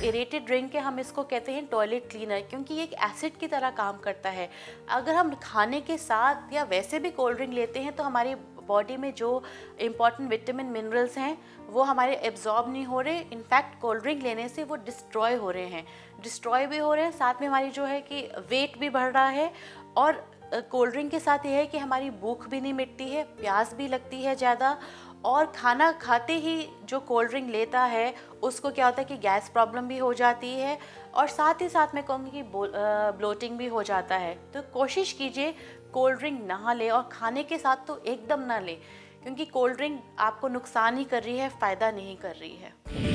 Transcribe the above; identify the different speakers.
Speaker 1: Aerated drink है, हम इसको कहते हैं टॉयलेट क्लीनर, क्योंकि ये एक एसिड की तरह काम करता है। अगर हम खाने के साथ या वैसे भी कोल्ड ड्रिंक लेते हैं तो हमारी बॉडी में जो इम्पॉर्टेंट विटामिन मिनरल्स हैं वो हमारे एब्जॉर्ब नहीं हो रहे। इनफैक्ट कोल्ड ड्रिंक लेने से वो डिस्ट्रॉय हो रहे हैं, साथ में हमारी जो है कि वेट भी बढ़ रहा है। और कोल्ड ड्रिंक के साथ ये है कि हमारी भूख भी नहीं मिटती है, प्यास भी लगती है ज़्यादा। और खाना खाते ही जो कोल्ड ड्रिंक लेता है उसको क्या होता है कि गैस प्रॉब्लम भी हो जाती है, और साथ ही साथ मैं कहूँगी कि ब्लोटिंग भी हो जाता है। तो कोशिश कीजिए कोल्ड ड्रिंक ना ले, और खाने के साथ तो एकदम ना ले, क्योंकि कोल्ड ड्रिंक आपको नुकसान ही कर रही है, फ़ायदा नहीं कर रही है।